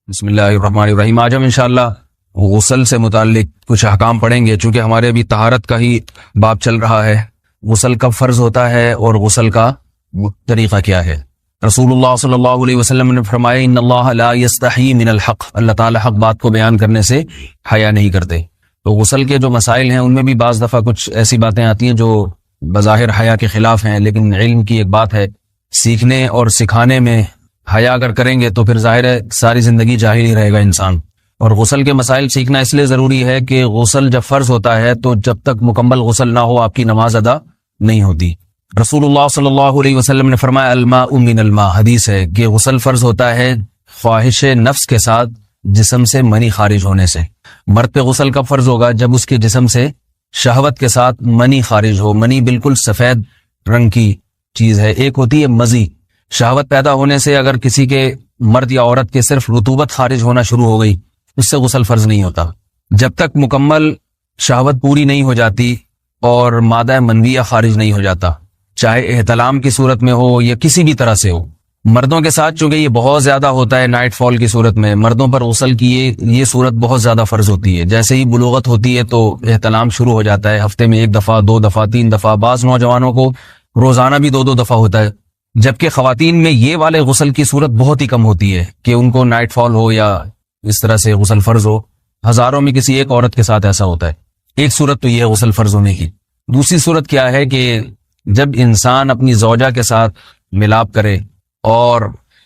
بسم اللہ الرحمن الرحیم۔ آج ہم انشاءاللہ غسل سے متعلق کچھ احکام پڑھیں گے، چونکہ ہمارے ابھی طہارت کا ہی باب چل رہا ہے۔ غسل کب فرض ہوتا ہے اور غسل کا طریقہ کیا ہے؟ رسول اللہ صلی اللہ علیہ وسلم نے فرمایا ان اللہ لا یستحی من الحق، اللہ تعالی حق بات کو بیان کرنے سے حیا نہیں کرتے۔ تو غسل کے جو مسائل ہیں ان میں بھی بعض دفعہ کچھ ایسی باتیں آتی ہیں جو بظاہر حیا کے خلاف ہیں، لیکن علم کی ایک بات ہے، سیکھنے اور سکھانے میں حیا اگر کریں گے تو پھر ظاہر ہے ساری زندگی جاہل ہی رہے گا انسان۔ اور غسل کے مسائل سیکھنا اس لیے ضروری ہے کہ غسل جب فرض ہوتا ہے تو جب تک مکمل غسل نہ ہو آپ کی نماز ادا نہیں ہوتی۔ رسول اللہ صلی اللہ علیہ وسلم نے فرمایا الماء من الماء، حدیث ہے کہ غسل فرض ہوتا ہے خواہش نفس کے ساتھ جسم سے منی خارج ہونے سے۔ مرد پہ غسل کب فرض ہوگا؟ جب اس کے جسم سے شہوت کے ساتھ منی خارج ہو۔ منی بالکل سفید رنگ کی چیز ہے، ایک ہوتی ہے مزی۔ شہوت پیدا ہونے سے اگر کسی کے مرد یا عورت کے صرف رطوبت خارج ہونا شروع ہو گئی، اس سے غسل فرض نہیں ہوتا۔ جب تک مکمل شہوت پوری نہیں ہو جاتی اور مادہ منویہ خارج نہیں ہو جاتا، چاہے احتلام کی صورت میں ہو یا کسی بھی طرح سے ہو۔ مردوں کے ساتھ چونکہ یہ بہت زیادہ ہوتا ہے، نائٹ فال کی صورت میں مردوں پر غسل کی یہ صورت بہت زیادہ فرض ہوتی ہے۔ جیسے ہی بلوغت ہوتی ہے تو احتلام شروع ہو جاتا ہے، ہفتے میں 1 دفعہ 2 دفعہ 3 دفعہ، بعض نوجوانوں کو روزانہ بھی 2 دفعہ ہوتا ہے، جبکہ خواتین میں یہ والے غسل کی صورت بہت ہی کم ہوتی ہے کہ ان کو نائٹ فال ہو یا اس طرح سے غسل فرض ہو۔ ہزاروں میں کسی ایک عورت کے ساتھ ایسا ہوتا ہے۔ ایک صورت تو یہ ہے غسل فرض ہونے کی۔ دوسری صورت کیا ہے کہ جب انسان اپنی زوجہ کے ساتھ ملاپ کرے اور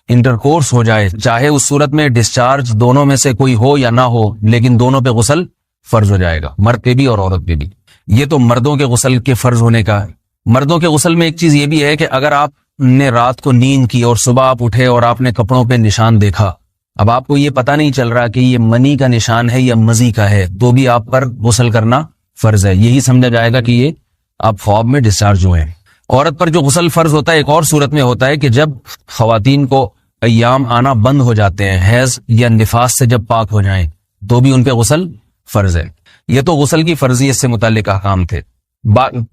انٹرکورس ہو جائے، چاہے اس صورت میں ڈسچارج دونوں میں سے کوئی ہو یا نہ ہو، لیکن دونوں پہ غسل فرض ہو جائے گا، مرد پہ بھی اور عورت پہ بھی۔ یہ تو مردوں کے غسل کے فرض ہونے کا ہے۔ مردوں کے غسل میں ایک چیز یہ بھی ہے کہ اگر آپ نے رات کو نیند کی اور صبح آپ اٹھے اور آپ نے کپڑوں پہ نشان دیکھا، اب آپ کو یہ پتہ نہیں چل رہا کہ یہ منی کا نشان ہے یا مزی کا ہے، تو بھی آپ پر غسل کرنا فرض ہے۔ یہی سمجھا جائے گا کہ یہ آپ خواب میں ڈسچارج ہوئے ہیں۔ عورت پر جو غسل فرض ہوتا ہے ایک اور صورت میں ہوتا ہے کہ جب خواتین کو ایام آنا بند ہو جاتے ہیں، حیض یا نفاس سے جب پاک ہو جائیں، تو بھی ان پہ غسل فرض ہے۔ یہ تو غسل کی فرضیت سے متعلق احکام تھے۔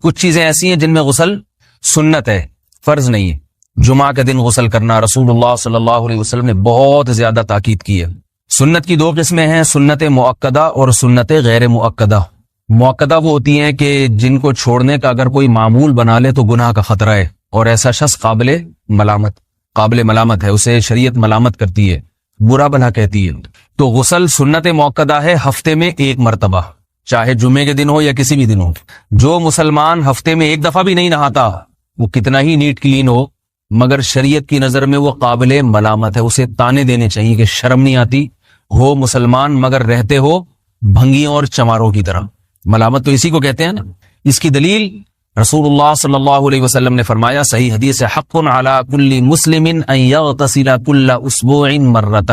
کچھ چیزیں ایسی ہیں جن میں غسل سنت ہے، فرض نہیں ہے۔ جمعہ کے دن غسل کرنا رسول اللہ صلی اللہ علیہ وسلم نے بہت زیادہ تاکید کی ہے۔ سنت کی 2 قسمیں ہیں، سنت مؤکدہ اور سنت غیر مؤکدہ۔ مؤکدہ وہ ہوتی ہیں کہ جن کو چھوڑنے کا اگر کوئی معمول بنا لے تو گناہ کا خطرہ ہے، اور ایسا شخص قابل ملامت ہے، اسے شریعت ملامت کرتی ہے، برا بھلا کہتی ہے۔ تو غسل سنت مؤکدہ ہے، ہفتے میں 1 مرتبہ، چاہے جمعے کے دن ہو یا کسی بھی دن ہو۔ جو مسلمان ہفتے میں 1 دفعہ بھی نہیں نہاتا، وہ کتنا ہی نیٹ کلین ہو، مگر شریعت کی نظر میں وہ قابل ملامت ہے، اسے تانے دینے چاہیے کہ شرم نہیں آتی ہو مسلمان مگر رہتے ہو بھنگیوں اور چماروں کی طرح۔ ملامت تو اسی کو کہتے ہیں نا۔ اس کی دلیل رسول اللہ صلی اللہ علیہ وسلم نے فرمایا، صحیح حدیث ہے، حق علی کل مسلم ان یغتسل کل اسبوع مرۃ،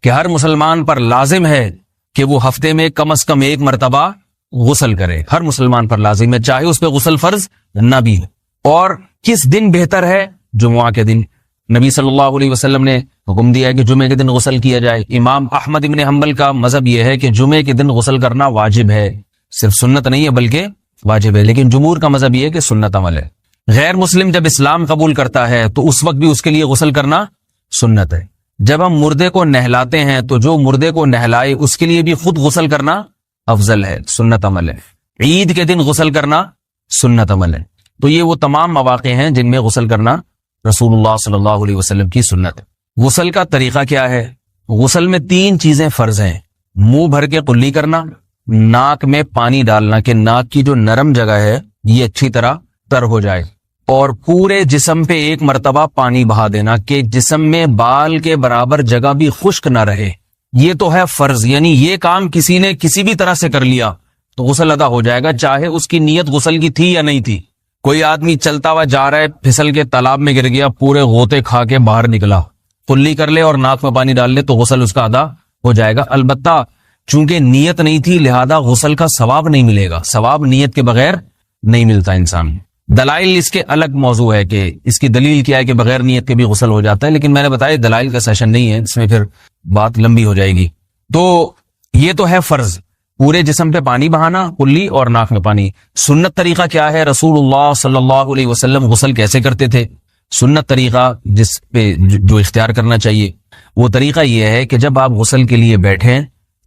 کہ ہر مسلمان پر لازم ہے کہ وہ ہفتے میں کم از کم 1 مرتبہ غسل کرے۔ ہر مسلمان پر لازم ہے، چاہے اس پہ غسل فرض نہ بھی ہو۔ اور کس دن بہتر ہے؟ جمعہ کے دن۔ نبی صلی اللہ علیہ وسلم نے حکم دیا ہے کہ جمعے کے دن غسل کیا جائے۔ امام احمد ابن حنبل کا مذہب یہ ہے کہ جمعے کے دن غسل کرنا واجب ہے، صرف سنت نہیں ہے بلکہ واجب ہے، لیکن جمہور کا مذہب یہ ہے کہ سنت عمل ہے۔ غیر مسلم جب اسلام قبول کرتا ہے تو اس وقت بھی اس کے لیے غسل کرنا سنت ہے۔ جب ہم مردے کو نہلاتے ہیں تو جو مردے کو نہلائے اس کے لیے بھی خود غسل کرنا افضل ہے، سنت عمل ہے۔ عید کے دن غسل کرنا سنت عمل ہے۔ تو یہ وہ تمام مواقع ہیں جن میں غسل کرنا رسول اللہ صلی اللہ علیہ وسلم کی سنت ہے۔ غسل کا طریقہ کیا ہے؟ غسل میں 3 چیزیں فرض ہیں، منہ بھر کے قلی کرنا، ناک میں پانی ڈالنا کہ ناک کی جو نرم جگہ ہے یہ اچھی طرح تر ہو جائے، اور پورے جسم پہ 1 مرتبہ پانی بہا دینا کہ جسم میں بال کے برابر جگہ بھی خشک نہ رہے۔ یہ تو ہے فرض، یعنی یہ کام کسی نے کسی بھی طرح سے کر لیا تو غسل ادا ہو جائے گا، چاہے اس کی نیت غسل کی تھی یا نہیں تھی۔ کوئی آدمی چلتا ہوا جا رہا ہے، پھسل کے تالاب میں گر گیا، پورے غوطے کھا کے باہر نکلا، قلی کر لے اور ناک میں پانی ڈال لے تو غسل اس کا ادا ہو جائے گا۔ البتہ چونکہ نیت نہیں تھی لہذا غسل کا ثواب نہیں ملے گا، ثواب نیت کے بغیر نہیں ملتا انسان۔ دلائل اس کے الگ موضوع ہے کہ اس کی دلیل کیا ہے کہ بغیر نیت کے بھی غسل ہو جاتا ہے، لیکن میں نے بتایا دلائل کا سیشن نہیں ہے، اس میں پھر بات لمبی ہو جائے گی۔ تو یہ تو ہے فرض، پورے جسم پہ پانی بہانا، کلی اور ناک میں پانی۔ سنت طریقہ کیا ہے؟ رسول اللہ صلی اللہ علیہ وسلم غسل کیسے کرتے تھے؟ سنت طریقہ جس پہ جو اختیار کرنا چاہیے وہ طریقہ یہ ہے کہ جب آپ غسل کے لیے بیٹھیں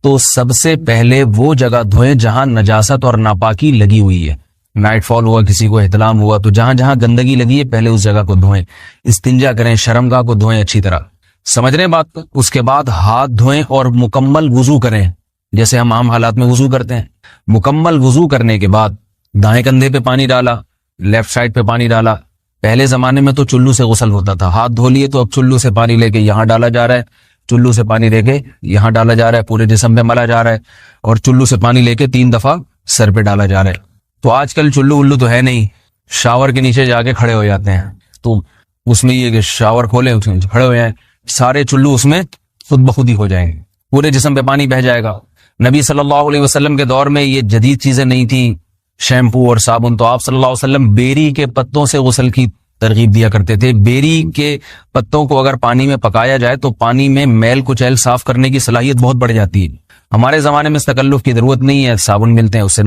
تو سب سے پہلے وہ جگہ دھوئیں جہاں نجاست اور ناپاکی لگی ہوئی ہے. نائٹ فال ہوا, کسی کو احتلام ہوا, تو جہاں جہاں گندگی لگی ہے پہلے اس جگہ کو دھوئیں. استنجا کریں, شرمگاہ کو دھوئیں اچھی طرح. سمجھ رہے ہیں بات کو؟ اس کے بعد ہاتھ دھوئیں اور مکمل وضو کریں جیسے ہم عام حالات میں وضو کرتے ہیں. مکمل وضو کرنے کے بعد دائیں کندھے پہ پانی ڈالا, لیفٹ سائڈ پہ پانی ڈالا. پہلے زمانے میں تو چلو سے غسل ہوتا تھا, ہاتھ دھو لیے تو اب چلو سے پانی لے کے یہاں ڈالا جا رہا ہے, چلو سے پانی لے کے یہاں ڈالا جا رہا ہے, پورے جسم پہ ملا جا رہا ہے, اور چلو سے پانی لے کے 3 دفعہ سر پہ ڈالا جا رہا ہے. تو آج کل چلو ولو تو ہے نہیں, شاور کے نیچے جا کے کھڑے ہو جاتے ہیں. تو اس میں یہ کہ شاور کھولیں, اس میں کھڑے ہو جائیں, سارے چلو اس میں خود بخود ہی ہو جائیں گے, پورے جسم پہ پانی بہ جائے گا. نبی صلی اللہ علیہ وسلم کے دور میں یہ جدید چیزیں نہیں تھیں, شیمپو اور صابن. تو آپ صلی اللہ علیہ وسلم بیری کے پتوں سے غسل کی ترغیب دیا کرتے تھے. بیری کے پتوں کو اگر پانی میں پکایا جائے تو پانی میں میل کچیل صاف کرنے کی صلاحیت بہت بڑھ جاتی ہے. ہمارے زمانے میں اس تکلف کی ضرورت نہیں ہے, صابن ملتے ہیں اس سے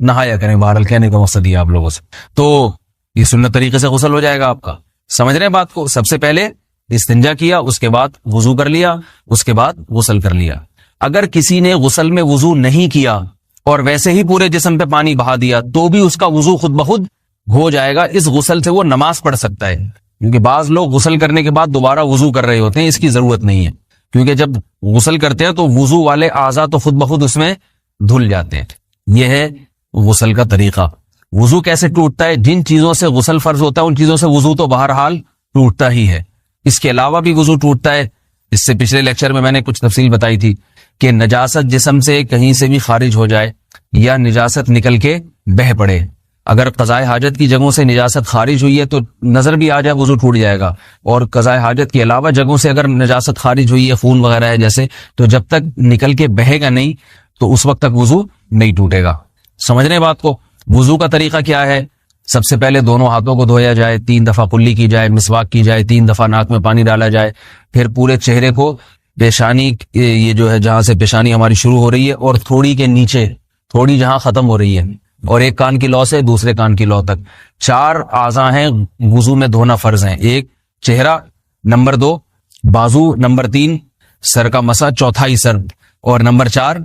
نہایا کریں. بہرحال کہنے کا مقصد یہ آپ لوگوں سے, تو یہ سنت طریقے سے غسل ہو جائے گا آپ کا. سمجھ رہے ہیں بات کو؟ سب سے پہلے استنجا کیا, اس کے بعد وضو کر لیا, اس کے بعد غسل کر لیا. اگر کسی نے غسل میں وضو نہیں کیا اور ویسے ہی پورے جسم پہ پانی بہا دیا تو بھی اس کا وضو خود بخود ہو جائے گا. اس غسل سے وہ نماز پڑھ سکتا ہے, کیونکہ بعض لوگ غسل کرنے کے بعد دوبارہ وضو کر رہے ہوتے ہیں. اس کی ضرورت نہیں ہے, کیونکہ جب غسل کرتے ہیں تو وضو والے اعضاء تو خود بخود اس میں دھل جاتے ہیں. یہ ہے غسل کا طریقہ. وضو کیسے ٹوٹتا ہے؟ جن چیزوں سے غسل فرض ہوتا ہے ان چیزوں سے وضو تو بہرحال ٹوٹتا ہی ہے. اس کے علاوہ بھی وضو ٹوٹتا ہے. اس سے پچھلے لیکچر میں نے کچھ تفصیل بتائی تھی کہ نجاست جسم سے کہیں سے بھی خارج ہو جائے یا نجاست نکل کے بہہ پڑے. اگر قضائے حاجت کی جگہوں سے نجاست خارج ہوئی ہے تو نظر بھی آ جائے وضو ٹوٹ جائے گا, اور قضائے حاجت کے علاوہ جگہوں سے اگر نجاست خارج ہوئی ہے, خون وغیرہ ہے جیسے, تو جب تک نکل کے بہے گا نہیں تو اس وقت تک وضو نہیں ٹوٹے گا. سمجھ رہے ہیں بات کو؟ وضو کا طریقہ کیا ہے؟ سب سے پہلے دونوں ہاتھوں کو دھویا جائے, 3 دفعہ کلی کی جائے, مسواک کی جائے, 3 دفعہ ناک میں پانی ڈالا جائے. پھر پورے چہرے کو, پیشانی, یہ جو ہے جہاں سے پیشانی ہماری شروع ہو رہی ہے اور تھوڑی کے نیچے, تھوڑی جہاں ختم ہو رہی ہے, اور ایک کان کی لو سے دوسرے کان کی لو تک 4 اعضاء ہیں وضو میں دھونا فرض ہیں. 1 چہرہ, نمبر 2 بازو, نمبر 3 سر کا مسا, چوتھائی سر, اور نمبر 4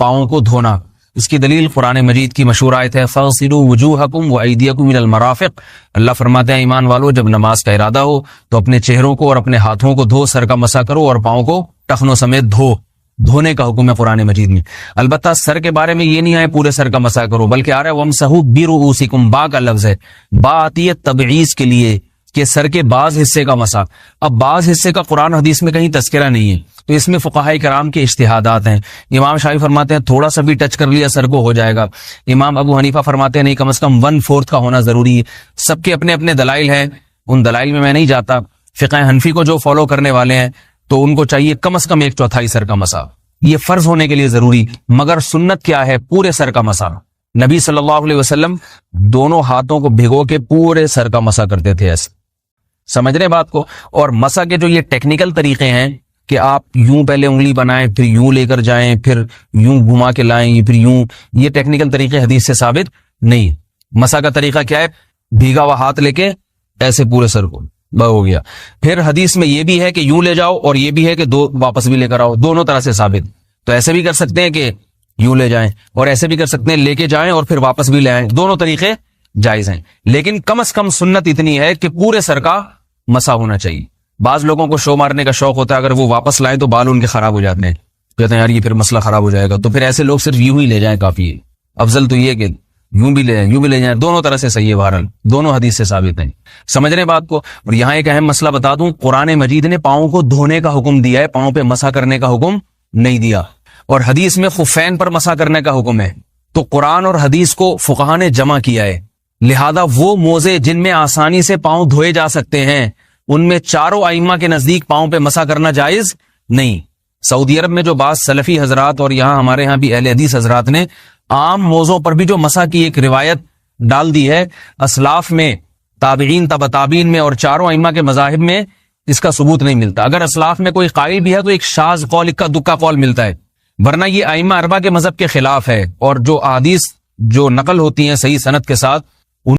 پاؤں کو دھونا. اس کی دلیل قرآن مجید کی مشہور آیت ہے فَاغْسِلُوا وُجُوهَكُمْ وَأَيْدِيَكُمْ إِلَى الْمَرَافِقِ. اللہ فرماتے ہیں ایمان والو, جب نماز کا ارادہ ہو تو اپنے چہروں کو اور اپنے ہاتھوں کو دھو, سر کا مسا کرو اور پاؤں کو ٹخنوں سمیت دھو. دھونے کا حکم ہے قرآن مجید میں. البتہ سر کے بارے میں یہ نہیں ہے پورے سر کا مسا کرو, بلکہ آ رہا ہے وَامْسَحُوا بِرُؤُوسِكُمْ. با کا لفظ ہے, با آتی ہے تبعیض کے لیے کہ سر کے بعض حصے کا مسا. اب بعض حصے کا قرآن حدیث میں کہیں تذکرہ نہیں ہے, تو اس میں فقہاء کرام کے اجتہادات ہیں. امام شافعی فرماتے ہیں تھوڑا سا بھی ٹچ کر لیا سر کو ہو جائے گا. امام ابو حنیفہ فرماتے ہیں نہیں, کم از کم 1/4 کا ہونا ضروری ہے. سب کے اپنے اپنے دلائل ہیں, ان دلائل میں نہیں جاتا. فقہ حنفی کو جو فالو کرنے والے ہیں تو ان کو چاہیے کم از کم 1/4 سر کا مسا, یہ فرض ہونے کے لیے ضروری. مگر سنت کیا ہے؟ پورے سر کا مسا. نبی صلی اللہ علیہ وسلم دونوں ہاتھوں کو بھگو کے پورے سر کا مسا کرتے تھے ایسے. سمجھ رہے بات کو؟ اور مسا کے جو یہ ٹیکنیکل طریقے ہیں کہ آپ یوں پہلے انگلی بنائیں, پھر یوں لے کر جائیں, پھر یوں گھما کے لائیں, پھر یوں, یہ ٹیکنیکل طریقے حدیث سے ثابت نہیں. مسا کا طریقہ کیا ہے؟ بھیگا ہوا ہاتھ لے کے ایسے پورے سر کو ہو گیا. پھر حدیث میں یہ بھی ہے کہ یوں لے جاؤ اور یہ بھی ہے کہ 2 واپس بھی لے کر آؤ, دونوں طرح سے ثابت. تو ایسے بھی کر سکتے ہیں کہ یوں لے جائیں, اور ایسے بھی کر سکتے ہیں لے کے جائیں اور پھر واپس بھی لے آئیں, دونوں طریقے جائز ہیں. لیکن کم از کم سنت اتنی ہے کہ پورے سر کا مسا ہونا چاہیے. بعض لوگوں کو شو مارنے کا شوق ہوتا ہے, اگر وہ واپس لائیں تو بال ان کے خراب ہو جاتے ہیں, کہتے ہیں یار یہ پھر مسئلہ خراب ہو جائے گا, تو پھر ایسے لوگ صرف یوں ہی لے جائیں کافی ہے. افضل تو یہ کہ یوں بھی لے جائیں, یوں بھی لے جائیں, دونوں طرح سے صحیح ہے. بہرحال دونوں حدیث سے ثابت ہیں. سمجھ رہے بات کو؟ اور یہاں ایک اہم مسئلہ بتا دوں, قرآن مجید نے پاؤں کو دھونے کا حکم دیا ہے, پاؤں پہ مسا کرنے کا حکم نہیں دیا. اور حدیث میں خفین پر مسا کرنے کا حکم ہے. تو قرآن اور حدیث کو فقہاء نے جمع کیا ہے, لہذا وہ موزے جن میں آسانی سے پاؤں دھوئے جا سکتے ہیں ان میں چاروں ائمہ کے نزدیک پاؤں پہ مسا کرنا جائز نہیں. سعودی عرب میں جو بعض سلفی حضرات اور یہاں ہمارے ہاں بھی اہل حدیث حضرات نے عام موضوع پر بھی جو مسا کی ایک روایت ڈال دی ہے, اسلاف میں, تابعین, تبع تابعین میں اور چاروں ائمہ کے مذاہب میں اس کا ثبوت نہیں ملتا. اگر اسلاف میں کوئی قائل بھی ہے تو ایک شاذ قول, اکا دکا قول ملتا ہے, ورنہ یہ ائمہ اربعہ کے مذہب کے خلاف ہے. اور جو احادیث جو نقل ہوتی ہیں صحیح سند کے ساتھ